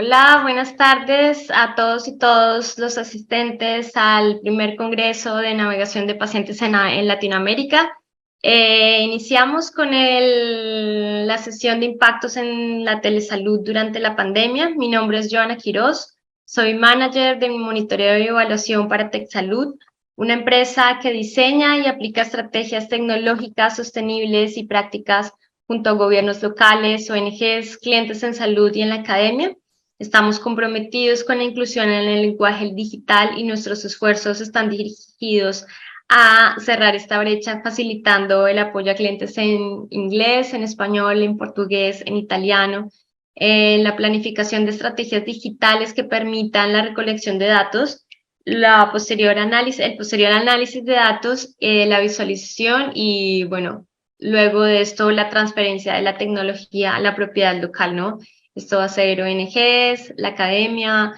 Hola, buenas tardes a todos y todos los asistentes al primer Congreso de Navegación de Pacientes en Latinoamérica. Iniciamos con la sesión de impactos en la telesalud durante la pandemia. Mi nombre es Joana Quiroz, soy manager de monitoreo y evaluación para TechSalud, una empresa que diseña y aplica estrategias tecnológicas sostenibles y prácticas junto a gobiernos locales, ONGs, clientes en salud y en la academia. Estamos comprometidos con la inclusión en el lenguaje digital y nuestros esfuerzos están dirigidos a cerrar esta brecha, facilitando el apoyo a clientes en inglés, en español, en portugués, en italiano, en la planificación de estrategias digitales que permitan la recolección de datos, el posterior análisis de datos, la visualización y, bueno, luego de esto la transferencia de la tecnología a la propiedad local, ¿no? Esto va a ser ONGs, la academia,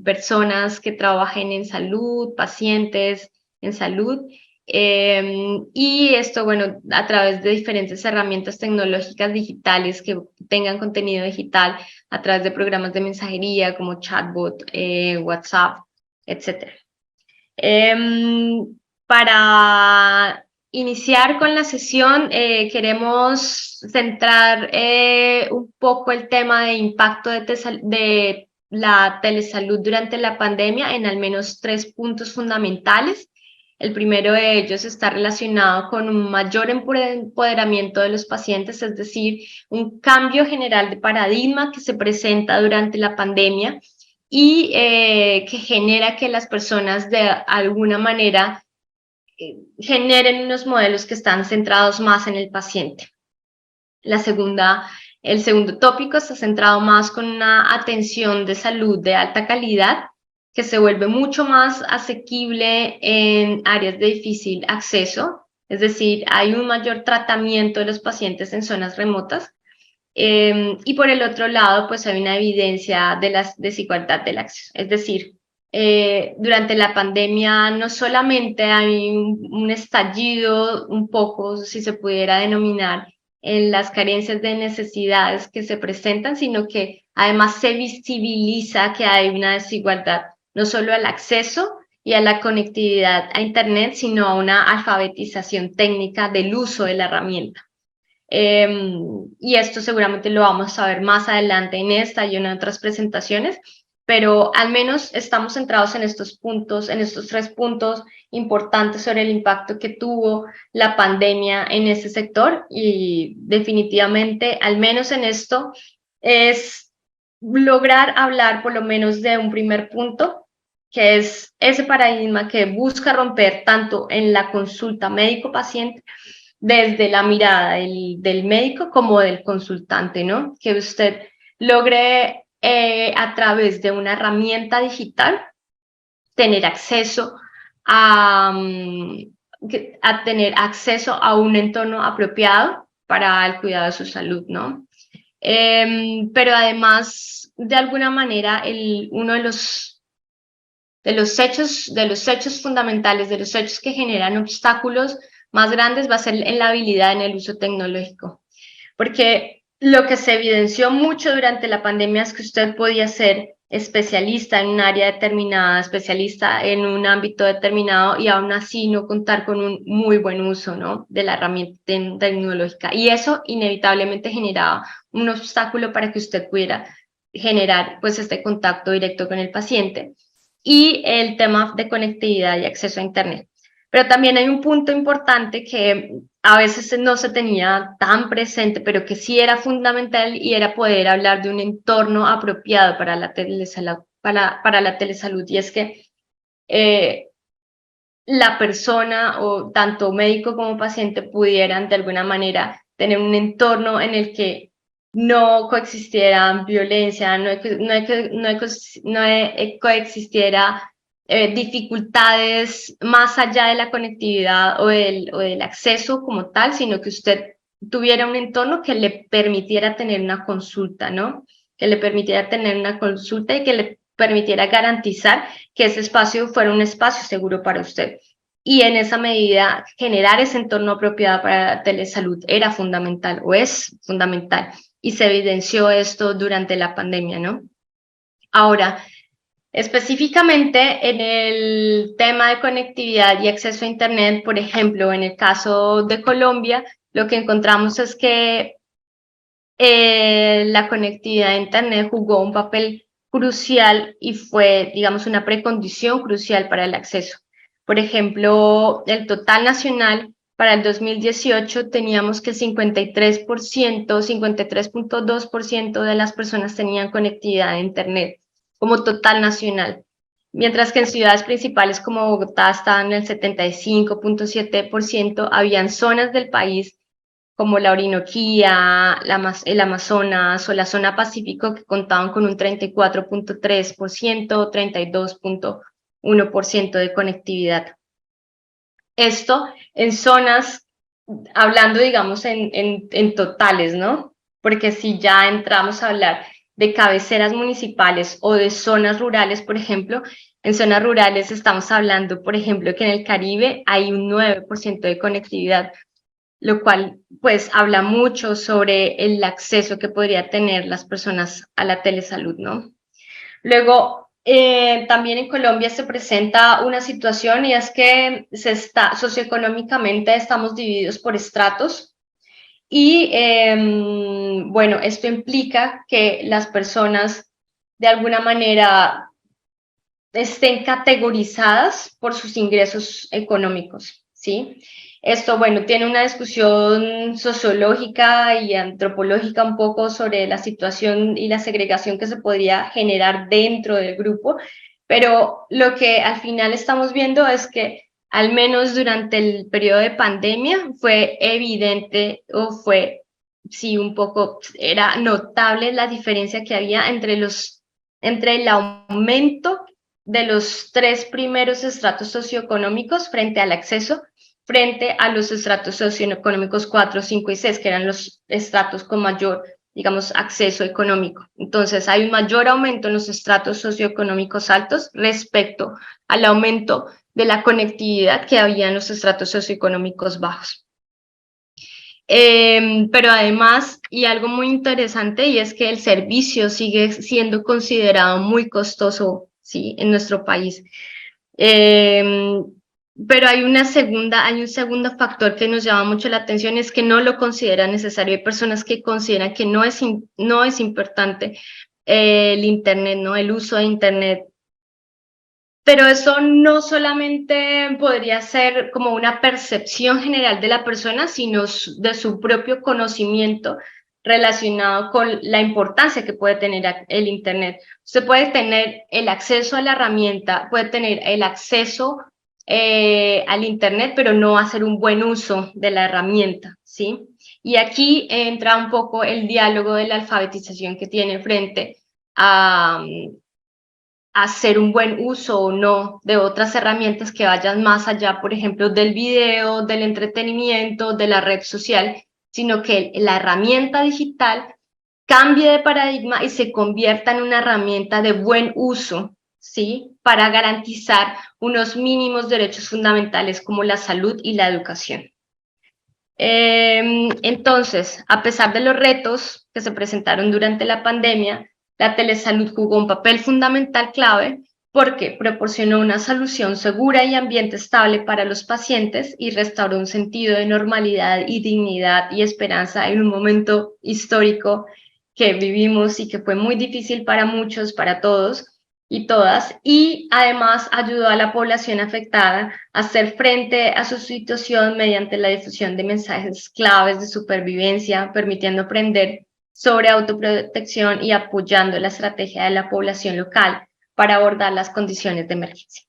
personas que trabajen en salud, pacientes en salud. Y esto, bueno, a través de diferentes herramientas tecnológicas digitales que tengan contenido digital, a través de programas de mensajería como chatbot, WhatsApp, etc. Para iniciar con la sesión, queremos centrar un poco el tema de impacto de la telesalud durante la pandemia en al menos 3 puntos fundamentales. El primero de ellos está relacionado con un mayor empoderamiento de los pacientes, es decir, un cambio general de paradigma que se presenta durante la pandemia y que genera que las personas de alguna manera generen unos modelos que están centrados más en el paciente. El segundo tópico está centrado más con una atención de salud de alta calidad que se vuelve mucho más asequible en áreas de difícil acceso, es decir, hay un mayor tratamiento de los pacientes en zonas remotas. Y por el otro lado, pues hay una evidencia de la desigualdad del acceso. Es decir, durante la pandemia no solamente hay un estallido, un poco, si se pudiera denominar, en las carencias de necesidades que se presentan, sino que además se visibiliza que hay una desigualdad, no solo al acceso y a la conectividad a Internet, sino a una alfabetización técnica del uso de la herramienta. Y esto seguramente lo vamos a ver más adelante en esta y en otras presentaciones, pero al menos estamos centrados en estos puntos, en estos 3 puntos importantes sobre el impacto que tuvo la pandemia en este sector y definitivamente, al menos en esto, es lograr hablar por lo menos de un primer punto, que es ese paradigma que busca romper tanto en la consulta médico-paciente desde la mirada del médico como del consultante, ¿no? Que usted logre a través de una herramienta digital tener acceso a, tener acceso a un entorno apropiado para el cuidado de su salud, ¿no? Pero además, de alguna manera, uno de los hechos fundamentales, de los hechos que generan obstáculos más grandes va a ser en la habilidad en el uso tecnológico. Porque lo que se evidenció mucho durante la pandemia es que usted podía ser especialista en un área determinada, especialista en un ámbito determinado y aún así no contar con un muy buen uso, ¿no?, de la herramienta tecnológica. Y eso inevitablemente generaba un obstáculo para que usted pudiera generar pues este contacto directo con el paciente y el tema de conectividad y acceso a Internet. Pero también hay un punto importante que a veces no se tenía tan presente, pero que sí era fundamental y era poder hablar de un entorno apropiado para la telesalud, para la telesalud. Y es que la persona o tanto médico como paciente pudieran de alguna manera tener un entorno en el que no coexistiera violencia, no coexistiera dificultades más allá de la conectividad o del acceso como tal, sino que usted tuviera un entorno que le permitiera tener una consulta, ¿no? Que le permitiera tener una consulta y que le permitiera garantizar que ese espacio fuera un espacio seguro para usted. Y en esa medida, generar ese entorno apropiado para la telesalud era fundamental o es fundamental. y se evidenció esto durante la pandemia, ¿no? Ahora, específicamente en el tema de conectividad y acceso a Internet, por ejemplo, en el caso de Colombia, lo que encontramos es que la conectividad a Internet jugó un papel crucial y fue, digamos, una precondición crucial para el acceso. Por ejemplo, el total nacional para el 2018 teníamos que 53%, 53.2% de las personas tenían conectividad a Internet como total nacional, mientras que en ciudades principales como Bogotá estaban en el 75.7%, habían zonas del país como la Orinoquía, el Amazonas o la zona Pacífico que contaban con un 34.3%, 32.1% de conectividad. Esto en zonas, hablando digamos en totales, ¿no? Porque si ya entramos a hablar de cabeceras municipales o de zonas rurales, por ejemplo, en zonas rurales estamos hablando, por ejemplo, que en el Caribe hay un 9% de conectividad, lo cual pues habla mucho sobre el acceso que podría tener las personas a la telesalud, ¿no? Luego, también en Colombia se presenta una situación y es que socioeconómicamente estamos divididos por estratos y bueno, esto implica que las personas de alguna manera estén categorizadas por sus ingresos económicos, ¿sí? Esto, bueno, tiene una discusión sociológica y antropológica un poco sobre la situación y la segregación que se podría generar dentro del grupo, pero lo que al final estamos viendo es que al menos durante el periodo de pandemia fue evidente o fue, sí, un poco, era notable la diferencia que había entre el aumento de los 3 primeros estratos socioeconómicos frente al acceso, frente a los estratos socioeconómicos 4, 5 y 6, que eran los estratos con mayor, digamos, acceso económico. Entonces, hay un mayor aumento en los estratos socioeconómicos altos respecto al aumento de la conectividad que había en los estratos socioeconómicos bajos. Pero además, y algo muy interesante, y es que el servicio sigue siendo considerado muy costoso, ¿sí?, en nuestro país. Pero hay un segundo factor que nos llama mucho la atención, es que no lo consideran necesario. Hay personas que consideran que no es importante el Internet, ¿no?, el uso de Internet. Pero eso no solamente podría ser como una percepción general de la persona, sino de su propio conocimiento relacionado con la importancia que puede tener el Internet. Usted puede tener el acceso a la herramienta, puede tener el acceso al Internet, pero no hacer un buen uso de la herramienta, ¿sí? Y aquí entra un poco el diálogo de la alfabetización que tiene frente a hacer un buen uso o no de otras herramientas que vayan más allá, por ejemplo, del video, del entretenimiento, de la red social, sino que la herramienta digital cambie de paradigma y se convierta en una herramienta de buen uso, ¿sí?, para garantizar unos mínimos derechos fundamentales como la salud y la educación. Entonces, a pesar de los retos que se presentaron durante la pandemia, la telesalud jugó un papel fundamental clave porque proporcionó una solución segura y ambiente estable para los pacientes y restauró un sentido de normalidad y dignidad y esperanza en un momento histórico que vivimos y que fue muy difícil para muchos, para todos y todas, y además ayudó a la población afectada a hacer frente a su situación mediante la difusión de mensajes claves de supervivencia, permitiendo aprender sobre autoprotección y apoyando la estrategia de la población local para abordar las condiciones de emergencia.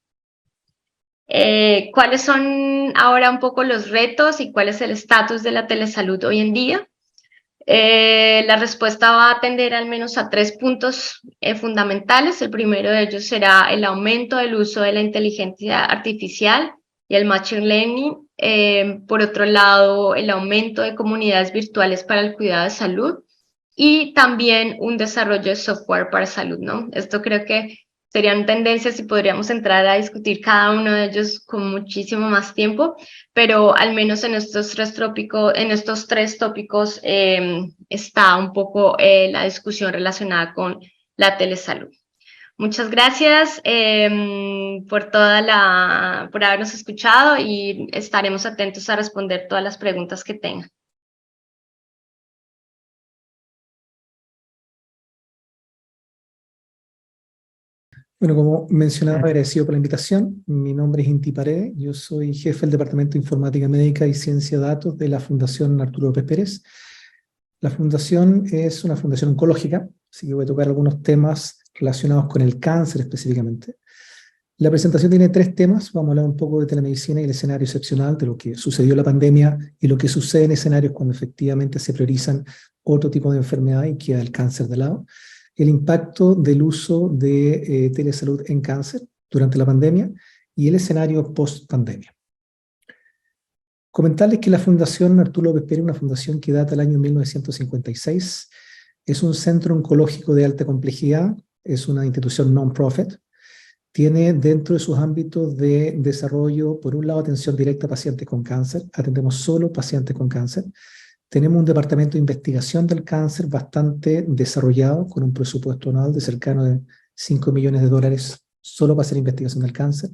¿Cuáles son ahora un poco los retos y cuál es el estatus de la telesalud hoy en día? La respuesta va a atender al menos a 3 puntos fundamentales. El primero de ellos será el aumento del uso de la inteligencia artificial y el machine learning. Por otro lado, el aumento de comunidades virtuales para el cuidado de salud y también un desarrollo de software para salud, ¿no? Esto creo que serían tendencias y podríamos entrar a discutir cada uno de ellos con muchísimo más tiempo, pero al menos en estos tres tópicos está un poco la discusión relacionada con la telesalud. Muchas gracias por habernos escuchado y estaremos atentos a responder todas las preguntas que tengan. Bueno, como mencionaba, agradecido por la invitación. Mi nombre es Inti Paredes, yo soy jefe del Departamento de Informática Médica y Ciencia de Datos de la Fundación Arturo López Pérez. La fundación es una fundación oncológica, así que voy a tocar algunos temas relacionados con el cáncer específicamente. La presentación tiene 3 temas, vamos a hablar un poco de telemedicina y el escenario excepcional, de lo que sucedió en la pandemia y lo que sucede en escenarios cuando efectivamente se priorizan otro tipo de enfermedad y queda el cáncer de lado. El impacto del uso de telesalud en cáncer durante la pandemia y el escenario post-pandemia. Comentarles que la Fundación Arturo López Pérez es una fundación que data del año 1956, es un centro oncológico de alta complejidad, es una institución non-profit, tiene dentro de sus ámbitos de desarrollo, por un lado, atención directa a pacientes con cáncer, atendemos solo pacientes con cáncer. Tenemos un departamento de investigación del cáncer bastante desarrollado, con un presupuesto anual de cercano de $5 millones solo para hacer investigación del cáncer.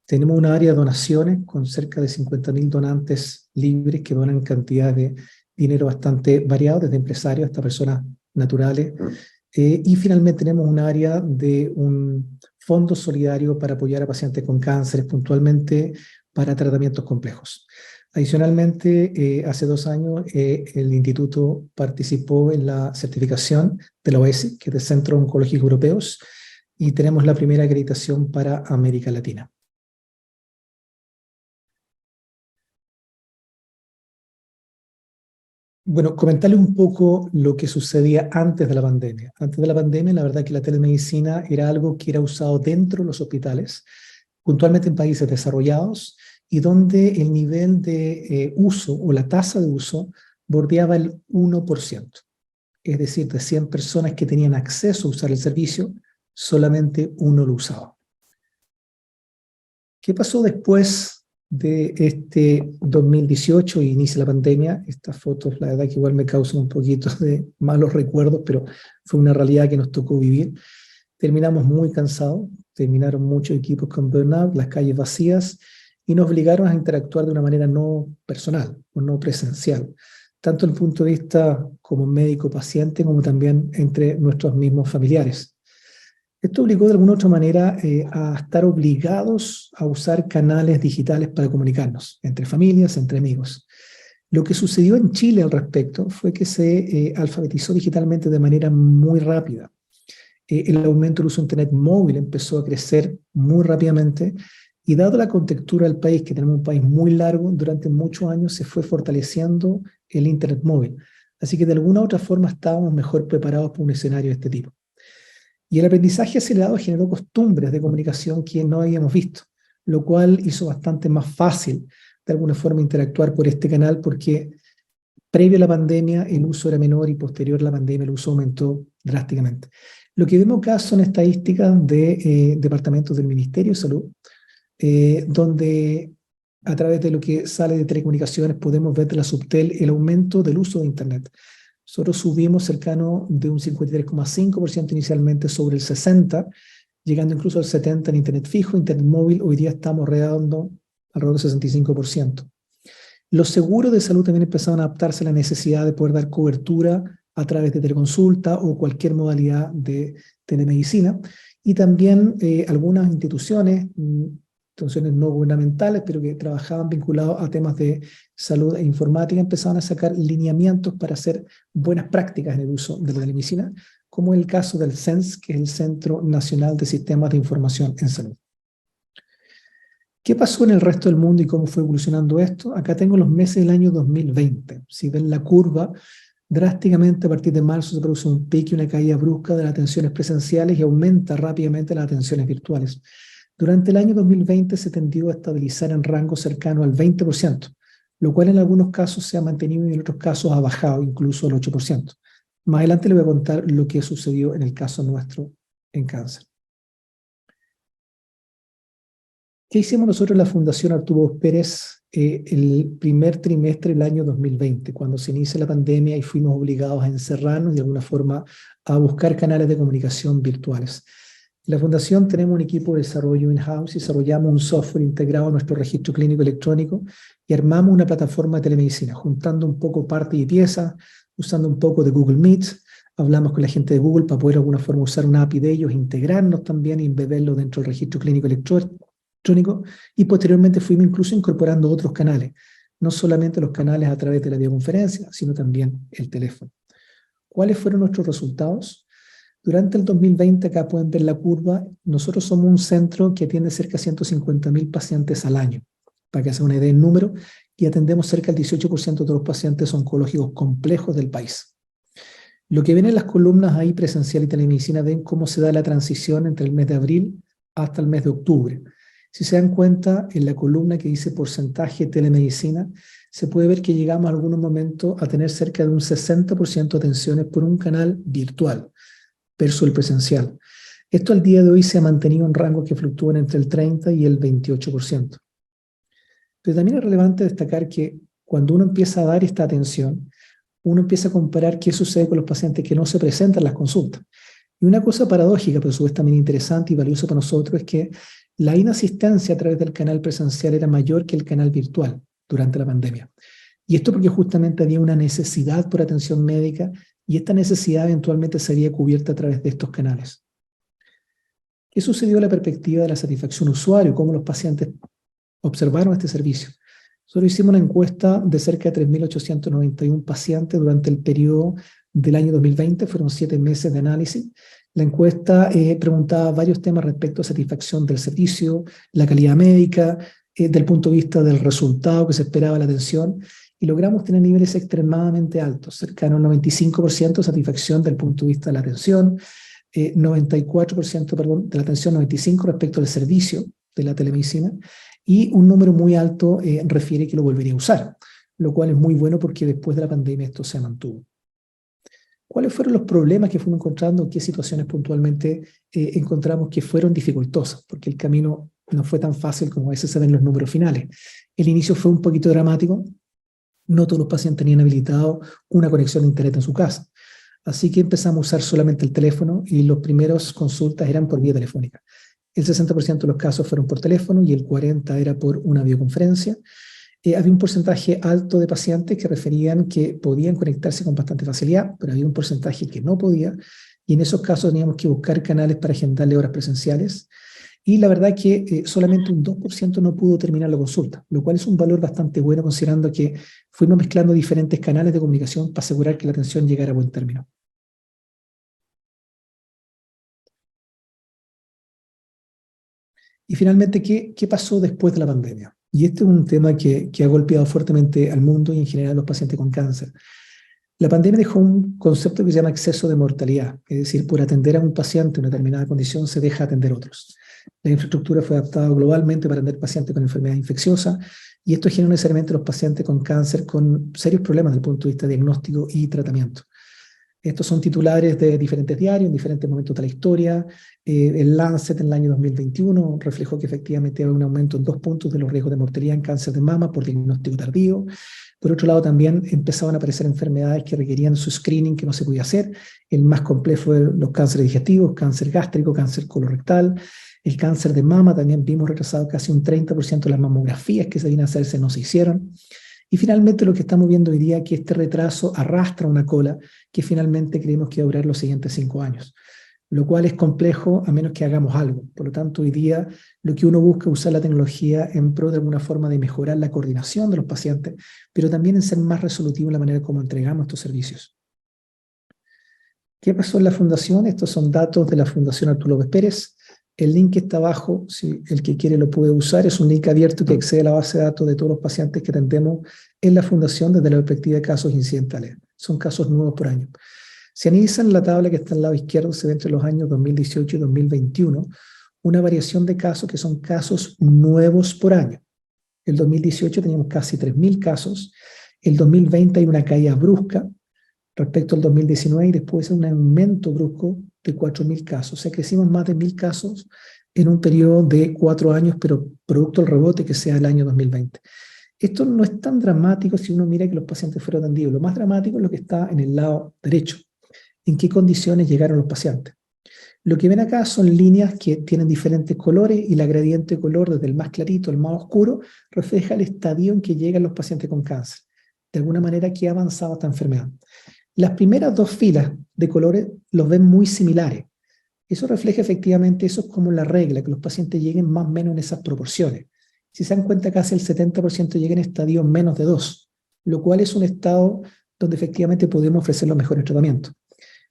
Tenemos una área de donaciones con cerca de 50.000 donantes libres que donan cantidad de dinero bastante variado, desde empresarios hasta personas naturales. Y finalmente tenemos un área de un fondo solidario para apoyar a pacientes con cánceres, puntualmente para tratamientos complejos. Adicionalmente, hace 2 años el instituto participó en la certificación de la OESI, que es de Centros Oncológicos Europeos, y tenemos la primera acreditación para América Latina. Bueno, comentarles un poco lo que sucedía antes de la pandemia. Antes de la pandemia, la verdad que la telemedicina era algo que era usado dentro de los hospitales, puntualmente en países desarrollados, y donde el nivel de uso o la tasa de uso bordeaba el 1%. Es decir, de 100 personas que tenían acceso a usar el servicio, solamente 1 lo usaba. ¿Qué pasó después de este 2018 y inicia la pandemia? Estas fotos, la verdad que igual me causan un poquito de malos recuerdos, pero fue una realidad que nos tocó vivir. Terminamos muy cansados, terminaron muchos equipos con burnout, las calles vacías, y nos obligaron a interactuar de una manera no personal o no presencial, tanto desde el punto de vista como médico-paciente, como también entre nuestros mismos familiares. Esto obligó de alguna u otra manera a estar obligados a usar canales digitales para comunicarnos, entre familias, entre amigos. Lo que sucedió en Chile al respecto fue que se alfabetizó digitalmente de manera muy rápida. El aumento del uso de Internet móvil empezó a crecer muy rápidamente y dado la contextura del país, que tenemos un país muy largo, durante muchos años se fue fortaleciendo el Internet móvil. Así que de alguna u otra forma estábamos mejor preparados para un escenario de este tipo. Y el aprendizaje acelerado generó costumbres de comunicación que no habíamos visto, lo cual hizo bastante más fácil de alguna forma interactuar por este canal, porque previo a la pandemia el uso era menor y posterior a la pandemia el uso aumentó drásticamente. Lo que vemos acá son estadísticas de departamentos del Ministerio de Salud, donde a través de lo que sale de telecomunicaciones podemos ver de la Subtel el aumento del uso de Internet. Nosotros subimos cercano de un 53,5% inicialmente sobre el 60%, llegando incluso al 70% en Internet fijo, Internet móvil, hoy día estamos redando alrededor del 65%. Los seguros de salud también empezaron a adaptarse a la necesidad de poder dar cobertura a través de teleconsulta o cualquier modalidad de telemedicina, y también algunas instituciones no gubernamentales, pero que trabajaban vinculados a temas de salud e informática, empezaban a sacar lineamientos para hacer buenas prácticas en el uso de la telemedicina, como el caso del CENS, que es el Centro Nacional de Sistemas de Información en Salud. ¿Qué pasó en el resto del mundo y cómo fue evolucionando esto? Acá tengo los meses del año 2020. Si ven la curva, drásticamente a partir de marzo se produce un pico y una caída brusca de las atenciones presenciales y aumenta rápidamente las atenciones virtuales. Durante el año 2020 se tendió a estabilizar en rango cercano al 20%, lo cual en algunos casos se ha mantenido y en otros casos ha bajado incluso al 8%. Más adelante les voy a contar lo que sucedió en el caso nuestro en cáncer. ¿Qué hicimos nosotros en la Fundación Arturo Pérez el primer trimestre del año 2020, cuando se inicia la pandemia y fuimos obligados a encerrarnos y de alguna forma a buscar canales de comunicación virtuales? En la Fundación tenemos un equipo de desarrollo in-house y desarrollamos un software integrado a nuestro registro clínico electrónico y armamos una plataforma de telemedicina, juntando un poco parte y pieza, usando un poco de Google Meet. Hablamos con la gente de Google para poder de alguna forma usar una API de ellos, integrarnos también y embeberlo dentro del registro clínico electrónico, y posteriormente fuimos incluso incorporando otros canales, no solamente los canales a través de la videoconferencia, sino también el teléfono. ¿Cuáles fueron nuestros resultados? Durante el 2020, acá pueden ver la curva, nosotros somos un centro que atiende cerca de 150.000 pacientes al año, para que se hagan una idea del número, y atendemos cerca del 18% de los pacientes oncológicos complejos del país. Lo que ven en las columnas ahí, presencial y telemedicina, ven cómo se da la transición entre el mes de abril hasta el mes de octubre. Si se dan cuenta, en la columna que dice porcentaje telemedicina, se puede ver que llegamos en algunos momentos a tener cerca de un 60% de atenciones por un canal virtual versus el presencial. Esto al día de hoy se ha mantenido en rangos que fluctúan entre el 30 y el 28%. Pero también es relevante destacar que cuando uno empieza a dar esta atención, uno empieza a comparar qué sucede con los pacientes que no se presentan en las consultas. Y una cosa paradójica, pero a su vez también interesante y valiosa para nosotros, es que la inasistencia a través del canal presencial era mayor que el canal virtual durante la pandemia. Y esto porque justamente había una necesidad por atención médica y esta necesidad eventualmente sería cubierta a través de estos canales. ¿Qué sucedió en la perspectiva de la satisfacción usuario? ¿Cómo los pacientes observaron este servicio? Nosotros hicimos una encuesta de cerca de 3.891 pacientes durante el periodo del año 2020, fueron 7 meses de análisis. La encuesta preguntaba varios temas respecto a satisfacción del servicio, la calidad médica, del punto de vista del resultado que se esperaba de la atención, y logramos tener niveles extremadamente altos, cercano al 95% de satisfacción del punto de vista de la atención, 94%, perdón, de la atención, 95% respecto al servicio de la telemedicina, y un número muy alto refiere que lo volvería a usar, lo cual es muy bueno porque después de la pandemia esto se mantuvo. ¿Cuáles fueron los problemas que fuimos encontrando? ¿Qué situaciones puntualmente encontramos que fueron dificultosas? Porque el camino no fue tan fácil como a veces se ven los números finales. El inicio fue un poquito dramático. No todos los pacientes tenían habilitado una conexión de internet en su casa. Así que empezamos a usar solamente el teléfono y las primeras consultas eran por vía telefónica. El 60% de los casos fueron por teléfono y el 40% era por una videoconferencia. Había un porcentaje alto de pacientes que referían que podían conectarse con bastante facilidad, pero había un porcentaje que no podía, y en esos casos teníamos que buscar canales para agendarle horas presenciales, y la verdad que solamente un 2% no pudo terminar la consulta, lo cual es un valor bastante bueno considerando que fuimos mezclando diferentes canales de comunicación para asegurar que la atención llegara a buen término. Y finalmente, ¿qué pasó después de la pandemia? Y este es un tema que ha golpeado fuertemente al mundo y en general a los pacientes con cáncer. La pandemia dejó un concepto que se llama exceso de mortalidad, es decir, por atender a un paciente en una determinada condición se deja atender a otros. La infraestructura fue adaptada globalmente para atender pacientes con enfermedad infecciosa y esto genera necesariamente a los pacientes con cáncer con serios problemas desde el punto de vista de diagnóstico y tratamiento. Estos son titulares de diferentes diarios en diferentes momentos de la historia. El Lancet en el año 2021 reflejó que efectivamente había un aumento en 2 puntos de los riesgos de mortalidad en cáncer de mama por diagnóstico tardío. Por otro lado, también empezaban a aparecer enfermedades que requerían su screening que no se podía hacer. El más complejo fue los cánceres digestivos, cáncer gástrico, cáncer colorectal. El cáncer de mama también vimos retrasado casi un 30% de las mamografías que se debían hacerse no se hicieron. Y finalmente lo que estamos viendo hoy día es que este retraso arrastra una cola que finalmente creemos que va a durar los siguientes 5 años, lo cual es complejo a menos que hagamos algo. Por lo tanto, hoy día lo que uno busca es usar la tecnología en pro de alguna forma de mejorar la coordinación de los pacientes, pero también en ser más resolutivo en la manera como entregamos estos servicios. ¿Qué pasó en la fundación? Estos son datos de la Fundación Arturo López Pérez. El link que está abajo, si el que quiere lo puede usar, es un link abierto que accede a la base de datos de todos los pacientes que atendemos en la fundación desde la perspectiva de casos incidentales. Son casos nuevos por año. Si analizan la tabla que está al lado izquierdo, se ve entre los años 2018 y 2021 una variación de casos que son casos nuevos por año. El 2018 teníamos casi 3.000 casos, el 2020 hay una caída brusca respecto al 2019 y después un aumento brusco de 4.000 casos. O sea, crecimos más de 1.000 casos en un periodo de 4 años, pero producto del rebote que sea el año 2020. Esto no es tan dramático si uno mira que los pacientes fueron atendidos. Lo más dramático es lo que está en el lado derecho. ¿En qué condiciones llegaron los pacientes? Lo que ven acá son líneas que tienen diferentes colores y la gradiente de color, desde el más clarito al más oscuro, refleja el estadio en que llegan los pacientes con cáncer. De alguna manera, ¿qué ha avanzado esta enfermedad? Las primeras 2 filas de colores los ven muy similares. Eso refleja efectivamente, eso es como la regla, que los pacientes lleguen más o menos en esas proporciones. Si se dan cuenta, casi el 70% llega en estadios menos de 2, lo cual es un estado donde efectivamente podemos ofrecer los mejores tratamientos.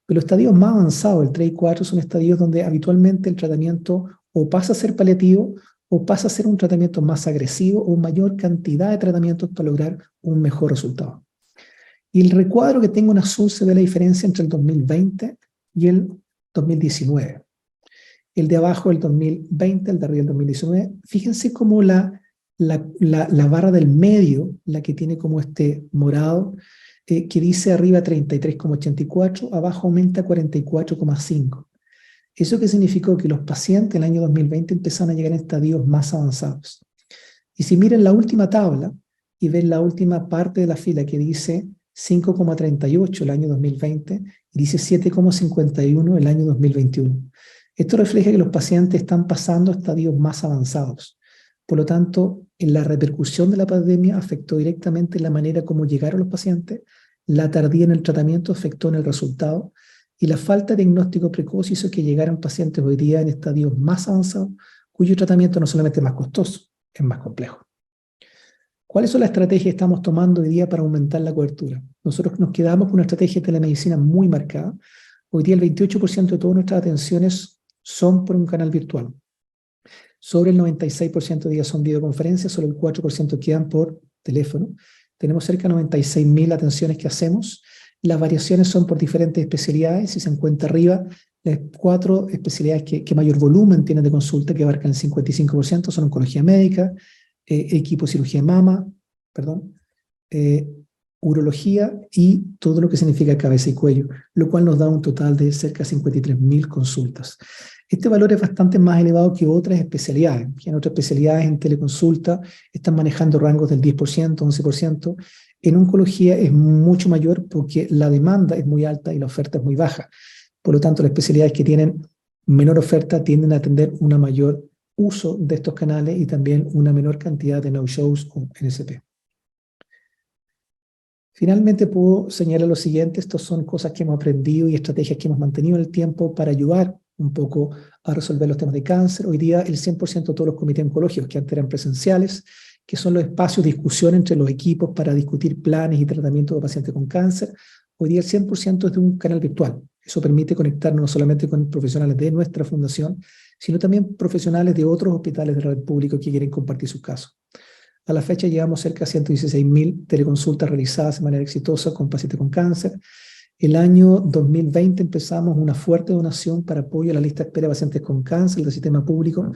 Pero los estadios más avanzados, el 3 y 4, son estadios donde habitualmente el tratamiento o pasa a ser paliativo o pasa a ser un tratamiento más agresivo o mayor cantidad de tratamientos para lograr un mejor resultado. Y el recuadro que tengo en azul se ve la diferencia entre el 2020 y el 2019. El de abajo el 2020, el de arriba el 2019. Fíjense cómo la barra del medio, la que tiene como este morado, que dice arriba 33,84, abajo aumenta 44,5. ¿Eso qué significó? Que los pacientes en el año 2020 empezaron a llegar en estadios más avanzados. Y si miran la última tabla y ven la última parte de la fila que dice 5,38 el año 2020 y dice 7,51 el año 2021. Esto refleja que los pacientes están pasando a estadios más avanzados. Por lo tanto, en la repercusión de la pandemia afectó directamente la manera como llegaron los pacientes, la tardía en el tratamiento afectó en el resultado y la falta de diagnóstico precoz hizo que llegaran pacientes hoy día en estadios más avanzados, cuyo tratamiento no solamente es más costoso, es más complejo. ¿Cuáles son las estrategias que estamos tomando hoy día para aumentar la cobertura? Nosotros nos quedamos con una estrategia de telemedicina muy marcada. Hoy día el 28% de todas nuestras atenciones son por un canal virtual. Sobre el 96% de ellas son videoconferencias, solo el 4% quedan por teléfono. Tenemos cerca de 96.000 atenciones que hacemos. Las variaciones son por diferentes especialidades. Si se encuentra arriba, las 4 especialidades que mayor volumen tienen de consulta, que abarcan el 55%, son oncología médica, equipo cirugía de mama, urología y todo lo que significa cabeza y cuello, lo cual nos da un total de cerca de 53.000 consultas. Este valor es bastante más elevado que otras especialidades. En otras especialidades en teleconsulta están manejando rangos del 10%, 11%. En oncología es mucho mayor porque la demanda es muy alta y la oferta es muy baja. Por lo tanto, las especialidades que tienen menor oferta tienden a tener una mayor uso de estos canales y también una menor cantidad de no-shows o NSP. Finalmente puedo señalar lo siguiente: estas son cosas que hemos aprendido y estrategias que hemos mantenido en el tiempo para ayudar un poco a resolver los temas de cáncer. Hoy día el 100% de todos los comités oncológicos que antes eran presenciales, que son los espacios de discusión entre los equipos para discutir planes y tratamientos de pacientes con cáncer, hoy día el 100% es de un canal virtual. Eso permite conectarnos no solamente con profesionales de nuestra fundación, sino también profesionales de otros hospitales de la red pública que quieren compartir sus casos. A la fecha llevamos cerca de 116.000 teleconsultas realizadas de manera exitosa con pacientes con cáncer. El año 2020 empezamos una fuerte donación para apoyo a la lista de espera de pacientes con cáncer del sistema público,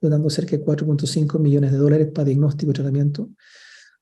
donando cerca de $4.5 millones para diagnóstico y tratamiento.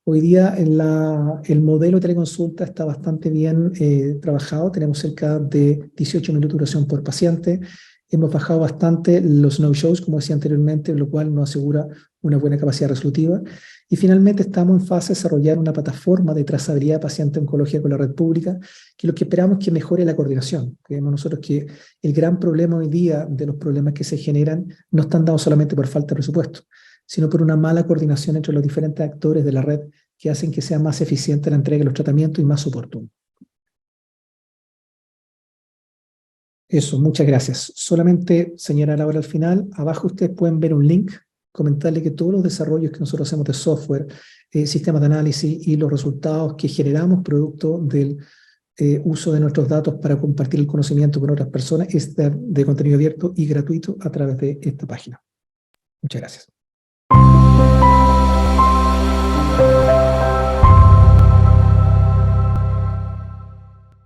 Hoy día el modelo de teleconsulta está bastante bien trabajado. Tenemos cerca de 18 minutos de duración por paciente. Hemos bajado bastante los no-shows, como decía anteriormente, lo cual nos asegura una buena capacidad resolutiva. Y finalmente estamos en fase de desarrollar una plataforma de trazabilidad de pacientes oncología con la red pública, que lo que esperamos es que mejore la coordinación. Creemos nosotros que el gran problema hoy día de los problemas que se generan no están dados solamente por falta de presupuesto, sino por una mala coordinación entre los diferentes actores de la red que hacen que sea más eficiente la entrega de los tratamientos y más oportuno. Eso, muchas gracias. Solamente señalar ahora al final, abajo ustedes pueden ver un link, comentarle que todos los desarrollos que nosotros hacemos de software, sistemas de análisis y los resultados que generamos producto del uso de nuestros datos para compartir el conocimiento con otras personas es de contenido abierto y gratuito a través de esta página. Muchas gracias.